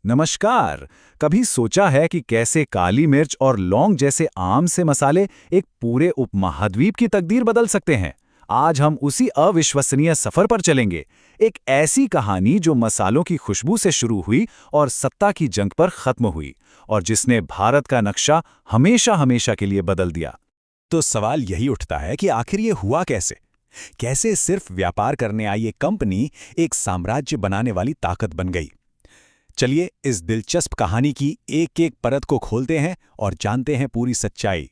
नमस्कार। कभी सोचा है कि कैसे काली मिर्च और लौंग जैसे आम से मसाले एक पूरे उपमहाद्वीप की तकदीर बदल सकते हैं? आज हम उसी अविश्वसनीय सफर पर चलेंगे। एक ऐसी कहानी जो मसालों की खुशबू से शुरू हुई और सत्ता की जंग पर खत्म हुई, और जिसने भारत का नक्शा हमेशा हमेशा के लिए बदल दिया। तो सवाल यही उठता है कि आखिर ये हुआ कैसे? कैसे सिर्फ व्यापार करने आई ये कंपनी एक साम्राज्य बनाने वाली ताकत बन गई? चलिए इस दिलचस्प कहानी की एक-एक परत को खोलते हैं और जानते हैं पूरी सच्चाई।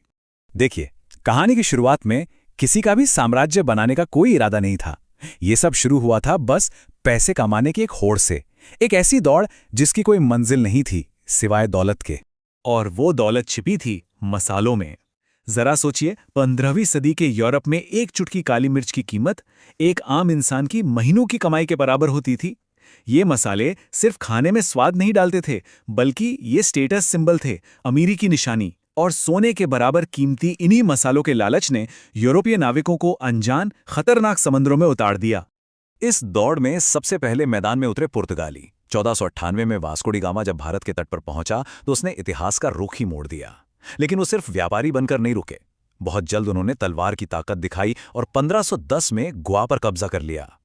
देखिए, कहानी की शुरुआत में किसी का भी साम्राज्य बनाने का कोई इरादा नहीं था। ये सब शुरू हुआ था बस पैसे कमाने की एक होड़ से, एक ऐसी दौड़ जिसकी कोई मंजिल नहीं थी सिवाय दौलत के। और वो दौलत छिपी थी मसालों में। जरा सोचिए, 15वीं सदी के यूरोप में एक चुटकी काली मिर्च की कीमत एक आम इंसान की महीनों की कमाई के बराबर होती थी। ये मसाले सिर्फ खाने में स्वाद नहीं डालते थे, बल्कि ये स्टेटस सिंबल थे, अमीरी की निशानी। और सोने के बराबर कीमती इन्हीं मसालों के लालच ने यूरोपीय नाविकों को अनजान खतरनाक समंदरों में उतार दिया। इस दौड़ में सबसे पहले मैदान में उतरे पुर्तगाली। 1498 में वास्को डी गामा जब भारत के तट पर पहुंचा तो उसने इतिहास का रुख ही मोड़ दिया। लेकिन वो सिर्फ व्यापारी बनकर नहीं रुके। बहुत जल्द उन्होंने तलवार की ताकत दिखाई और 1510 में गोवा पर कब्जा कर लिया।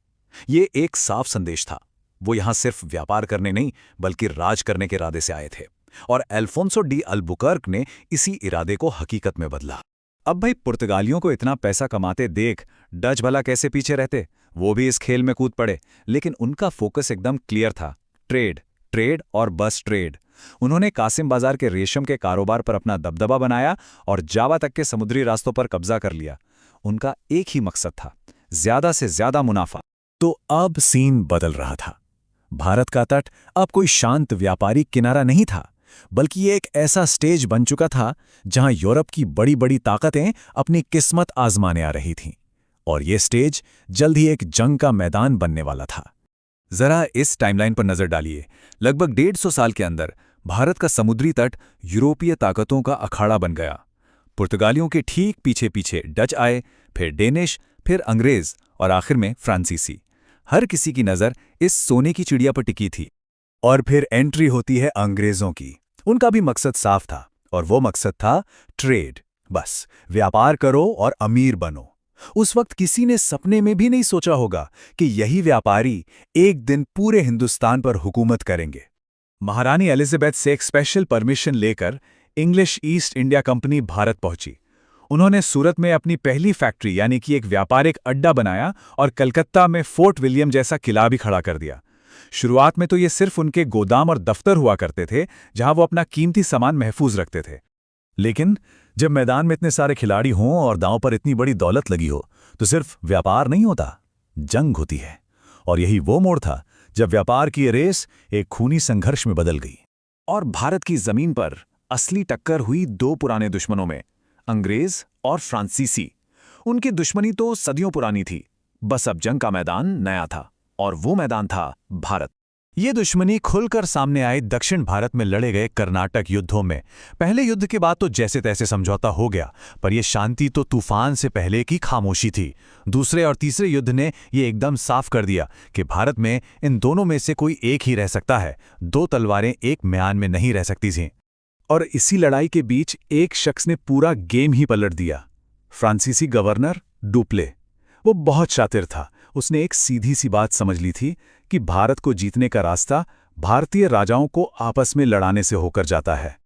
ये एक साफ संदेश था। वो यहां सिर्फ व्यापार करने नहीं बल्कि राज करने के इरादे से आए थे, और अल्फोंसो डी अल्बुकर्क ने इसी इरादे को हकीकत में बदला। अब भाई, पुर्तगालियों को इतना पैसा कमाते देख डच भला कैसे पीछे रहते? वो भी इस खेल में कूद पड़े। लेकिन उनका फोकस एकदम क्लियर था, ट्रेड, ट्रेड और बस ट्रेड। उन्होंने कासिम बाजार के रेशम के कारोबार पर अपना दबदबा बनाया और जावा तक के समुद्री रास्तों पर कब्जा कर लिया। उनका एक ही मकसद था, ज्यादा से ज्यादा मुनाफा। तो अब सीन बदल रहा था। भारत का तट अब कोई शांत व्यापारी किनारा नहीं था, बल्कि ये एक ऐसा स्टेज बन चुका था जहां यूरोप की बड़ी बड़ी ताकतें अपनी किस्मत आजमाने आ रही थीं। और ये स्टेज जल्द ही एक जंग का मैदान बनने वाला था। जरा इस टाइमलाइन पर नजर डालिए। लगभग 150 साल के अंदर भारत का समुद्री तट यूरोपीय ताकतों का अखाड़ा बन गया। पुर्तगालियों के ठीक पीछे पीछे डच आए, फिर डेनिश, फिर अंग्रेज और आखिर में फ्रांसीसी। हर किसी की नज़र इस सोने की चिड़िया पर टिकी थी। और फिर एंट्री होती है अंग्रेजों की। उनका भी मकसद साफ था, और वो मकसद था ट्रेड। बस व्यापार करो और अमीर बनो। उस वक्त किसी ने सपने में भी नहीं सोचा होगा कि यही व्यापारी एक दिन पूरे हिंदुस्तान पर हुकूमत करेंगे। महारानी एलिजाबेथ से एक स्पेशल परमिशन लेकर English east India company Bharat पहुंची। उन्होंने सूरत में अपनी पहली फैक्ट्री यानी कि एक व्यापारिक अड्डा बनाया और कलकत्ता में फोर्ट विलियम जैसा किला भी खड़ा कर दिया। शुरुआत में तो ये सिर्फ उनके गोदाम और दफ्तर हुआ करते थे, जहां वो अपना कीमती सामान महफूज रखते थे। लेकिन जब मैदान में इतने सारे खिलाड़ी हों और दांव पर इतनी बड़ी दौलत लगी हो, तो सिर्फ व्यापार नहीं होता, जंग होती है। और यही वो मोड़ था जब व्यापार की ये रेस एक खूनी संघर्ष में बदल गई। और भारत की जमीन पर असली टक्कर हुई दो पुराने दुश्मनों में, अंग्रेज और फ्रांसीसी। उनकी दुश्मनी तो सदियों पुरानी थी, बस अब जंग का मैदान नया था, और वो मैदान था भारत। ये दुश्मनी खुलकर सामने आई दक्षिण भारत में लड़े गए कर्नाटक युद्धों में। पहले युद्ध के बाद तो जैसे तैसे समझौता हो गया, पर यह शांति तो तूफान से पहले की खामोशी थी। दूसरे और तीसरे युद्ध ने ये एकदम साफ कर दिया कि भारत में इन दोनों में से कोई एक ही रह सकता है। दो तलवारें एक म्यान में नहीं रह सकती थीं। और इसी लड़ाई के बीच एक शख्स ने पूरा गेम ही पलट दिया, फ्रांसीसी गवर्नर डुप्ले। वो बहुत शातिर था। उसने एक सीधी सी बात समझ ली थी कि भारत को जीतने का रास्ता भारतीय राजाओं को आपस में लड़ाने से होकर जाता है।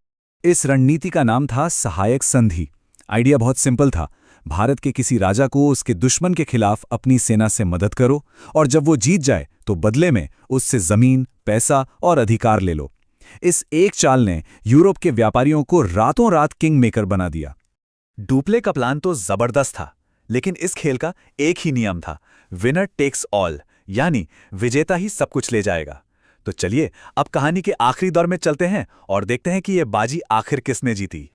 इस रणनीति का नाम था सहायक संधि। आइडिया बहुत सिंपल था। भारत के किसी राजा को उसके दुश्मन के खिलाफ अपनी सेना से मदद करो, और जब वो जीत जाए तो बदले में उससे जमीन, पैसा और अधिकार ले लो। इस एक चाल ने यूरोप के व्यापारियों को रातों रात किंग मेकर बना दिया। डुप्ले का प्लान तो जबरदस्त था, लेकिन इस खेल का एक ही नियम था, विनर टेक्स ऑल, यानी विजेता ही सब कुछ ले जाएगा। तो चलिए अब कहानी के आखिरी दौर में चलते हैं और देखते हैं कि यह बाजी आखिर किसने जीती।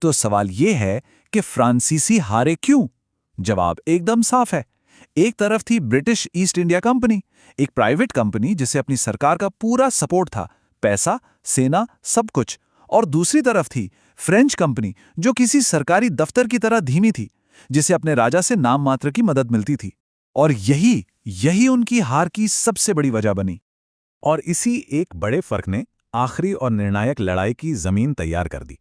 तो सवाल यह है कि फ्रांसीसी हारे क्यों? जवाब एकदम साफ है। एक तरफ थी ब्रिटिश ईस्ट इंडिया कंपनी, एक प्राइवेट कंपनी जिसे अपनी सरकार का पूरा सपोर्ट था, पैसा, सेना, सब कुछ। और दूसरी तरफ थी फ्रेंच कंपनी, जो किसी सरकारी दफ्तर की तरह धीमी थी, जिसे अपने राजा से नाम मात्र की मदद मिलती थी। और यही उनकी हार की सबसे बड़ी वजह बनी। और इसी एक बड़े फर्क ने आखिरी और निर्णायक लड़ाई की जमीन तैयार कर दी।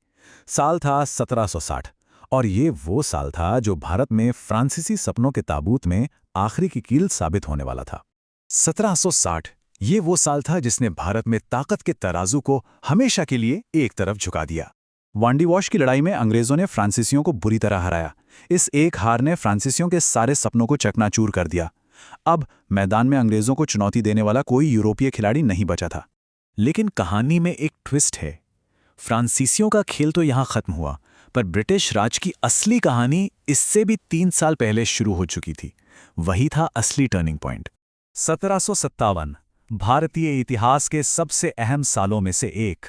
साल था 1760 और ये वो साल था जो भारत में फ्रांसीसी सपनों के ताबूत में आखिरी की कील साबित होने वाला था। 1760 ये वो साल था जिसने भारत में ताकत के तराजू को हमेशा के लिए एक तरफ झुका दिया। वांडीवॉश की लड़ाई में अंग्रेजों ने फ्रांसीसियों को बुरी तरह हराया। इस एक हार ने फ्रांसीसियों के सारे सपनों को चकनाचूर कर दिया। अब मैदान में अंग्रेजों को चुनौती देने वाला कोई यूरोपीय खिलाड़ी नहीं बचा था। लेकिन कहानी में एक ट्विस्ट है। फ्रांसीसियों का खेल तो यहां खत्म हुआ, पर ब्रिटिश राज की असली कहानी इससे भी 3 साल पहले शुरू हो चुकी थी। वही था असली टर्निंग पॉइंट। 1757 भारतीय इतिहास के सबसे अहम सालों में से एक।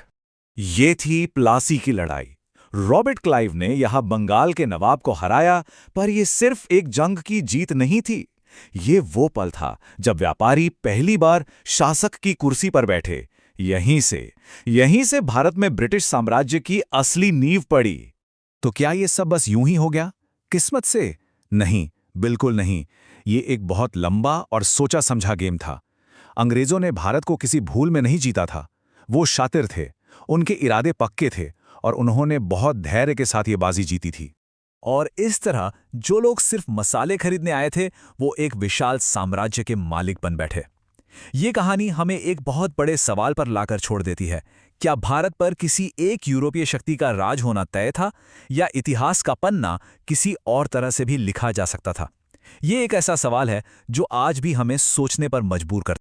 ये थी प्लासी की लड़ाई। रॉबर्ट क्लाइव ने यहां बंगाल के नवाब को हराया, पर यह सिर्फ एक जंग की जीत नहीं थी। ये वो पल था जब व्यापारी पहली बार शासक की कुर्सी पर बैठे। यहीं से भारत में ब्रिटिश साम्राज्य की असली नींव पड़ी। तो क्या ये सब बस यूं ही हो गया, किस्मत से? नहीं, बिल्कुल नहीं। ये एक बहुत लंबा और सोचा समझा गेम था। अंग्रेजों ने भारत को किसी भूल में नहीं जीता था। वो शातिर थे, उनके इरादे पक्के थे और उन्होंने बहुत धैर्य के साथ ये बाजी जीती थी। और इस तरह जो लोग सिर्फ मसाले खरीदने आए थे, वो एक विशाल साम्राज्य के मालिक बन बैठे। ये कहानी हमें एक बहुत बड़े सवाल पर लाकर छोड़ देती है। क्या भारत पर किसी एक यूरोपीय शक्ति का राज होना तय था, या इतिहास का पन्ना किसी और तरह से भी लिखा जा सकता था? ये एक ऐसा सवाल है जो आज भी हमें सोचने पर मजबूर करता है।